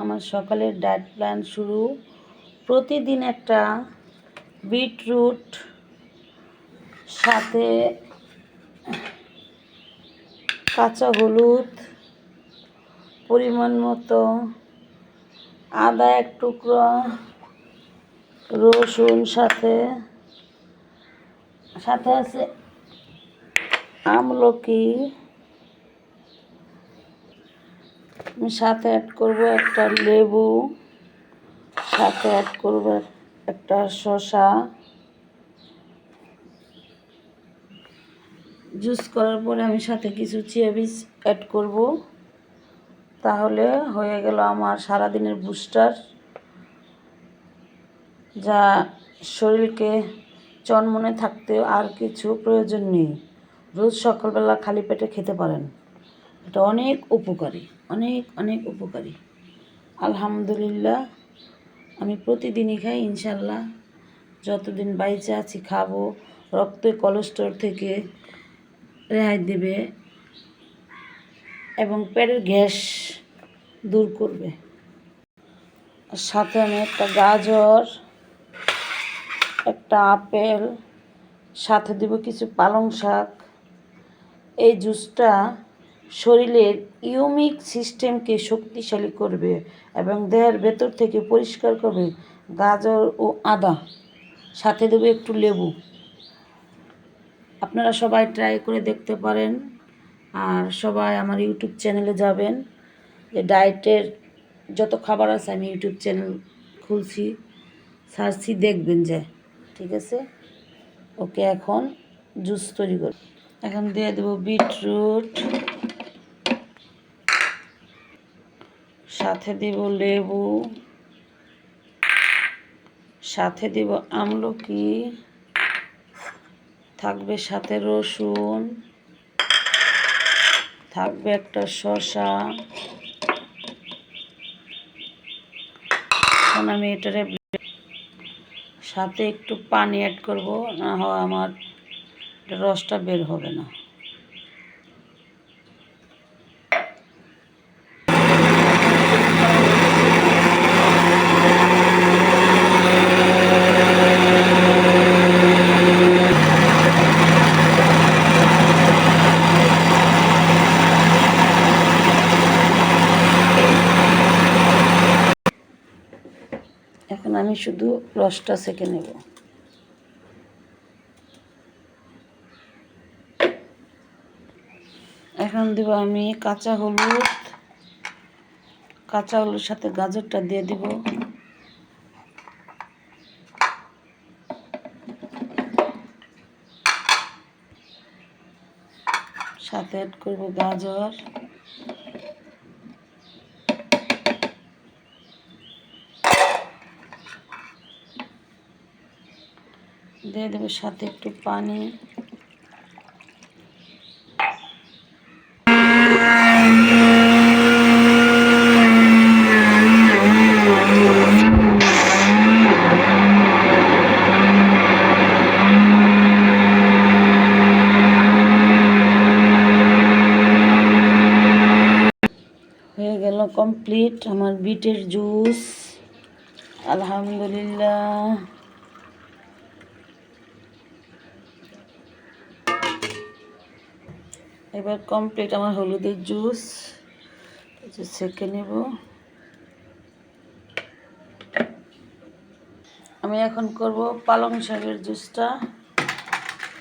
আমার সকালের diet plan শুরু। প্রতিদিন একটা বিটরুট, সাথে কাঁচা হলুদ পরিমাণ মতো, আদা এক টুকরো, রসুন সাথে সাথে আছে আমলকি, সাথে অ্যাড করব একটা লেবু, সাথে অ্যাড করব একটা শসা। জুস করার পরে আমি সাথে কিছু চিয়া বীজ অ্যাড করব। তাহলে হয়ে গেল আমার সারাদিনের বুস্টার, যা শরীরকে চনমনে থাকতে আর কিছু প্রয়োজন নেই। রোজ সকালবেলা খালি পেটে খেতে পারেন। এটা অনেক উপকারী, অনেক অনেক উপকারী। আলহামদুলিল্লাহ, আমি প্রতিদিনই খাই, ইনশাল্লাহ যতদিন বাইচে আছি খাবো। রক্তে কোলেস্টেরল থেকে রেহাই দেবে এবং পেটের গ্যাস দূর করবে। সাথে আমি একটা গাজর, একটা আপেল, সাথে দেব কিছু পালং শাক। এই জুসটা শরীরের ইমিউন সিস্টেমকে শক্তিশালী করবে এবং দেহের ভেতর থেকে পরিষ্কার করবে। গাজর ও আদা, সাথে দেবো একটু লেবু। আপনারা সবাই ট্রাই করে দেখতে পারেন। আর সবাই আমার ইউটিউব চ্যানেলে যাবেন, যে ডায়েটের যত খাবার আছে আমি ইউটিউব চ্যানেল খুলছি, সার্চি দেখবেন যে, ঠিক আছে। ওকে, এখন জুস তৈরি করব। এখন দিয়ে দেবো বিটরুট, সাথে দেব লেবু, সাথে দেব আমলকি, থাকবে সাথে রসুন, থাকবে একটা শসা। এখন আমি এটারে সাথে একটু পানি অ্যাড করব, না হয় আমার রসটা বের হবে না। এখন আমি শুধু রসটা সেঁকে নেব। এখন দেব আমি কাঁচা হলুদ, কাঁচা হলুদ সাথে গাজরটা দিয়ে দিব। সাথে অ্যাড করব গাজর, দিয়ে দেবো সাথে একটু পানি। হয়ে গেল কমপ্লিট আমার বিটের জুস। আলহামদুলিল্লাহ। এবার কমপ্লিট আমার হলুদের জুস, সেঁকে নেব। আমি এখন করব পালং শাকের জুসটা।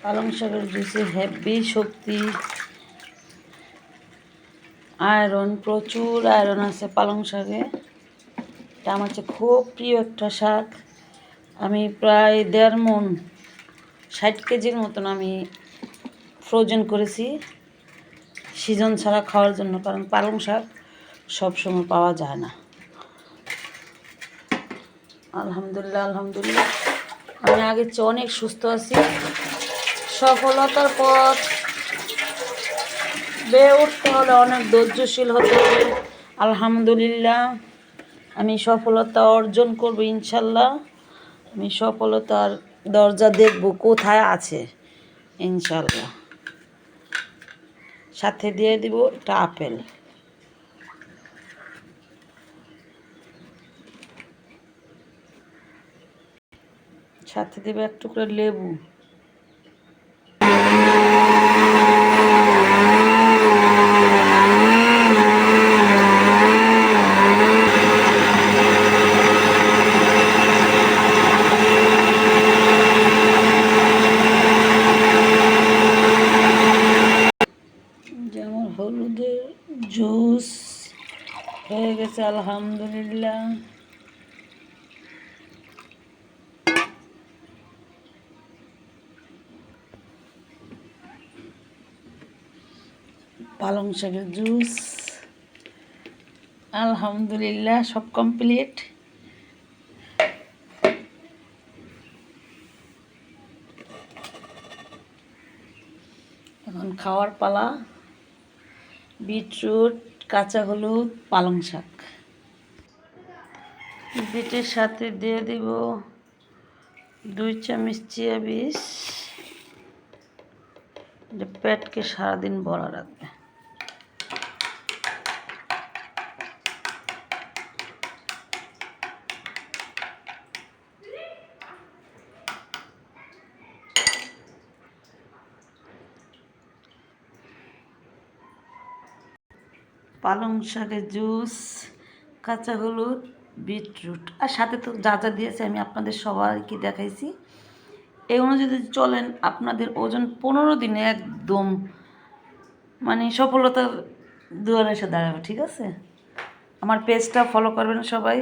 পালং শাকের জুসে হেভি শক্তি, আয়রন, প্রচুর আয়রন আছে পালং শাকে। এটা আমার কাছে খুব প্রিয় একটা শাক। আমি প্রায় 1.5 মণ, 60 কেজির মতন আমি ফ্রোজেন করেছি সিজন ছাড়া খাওয়ার জন্য, কারণ পালং শাক সবসময় পাওয়া যায় না। আলহামদুলিল্লাহ, আলহামদুলিল্লাহ, আমি আগের চেয়ে অনেক সুস্থ আছি। সফলতার পথ বেয়ে উঠতে হলে অনেক ধৈর্যশীল হতে হবে। আলহামদুলিল্লাহ, আমি সফলতা অর্জন করব ইনশাল্লাহ। আমি সফলতার দরজা দেখব কোথায় আছে, ইনশাল্লাহ। সাথে দিয়ে দিব একটা আপেল। সাথে দেবে এক টুকরা লেবু। যেমন হলুদের জুস হয়ে গেছে আলহামদুলিল্লাহ। পালং শাকের জুস আলহামদুলিল্লাহ, সব কমপ্লিট। এখন খাওয়ার পালা। বিটরুট, কাঁচা হলুদ, পালং শাক। বিটের সাথে দিয়ে দিব 2 চামচ চিয়া বীজ, যে পেটকে সারাদিন ভরা রাখবে। পালং শাকের জুস, কাঁচা হলুদ, বিটরুট, আর সাথে তো যা যা দিয়েছে আমি আপনাদের সবাইকে দেখাইছি। এই অনুযায়ী যদি চলেন আপনাদের ওজন 15 দিনে একদম মানে সফলতার দুয়ারে এসে দাঁড়াবে। ঠিক আছে, আমার পেজটা ফলো করবেন সবাই।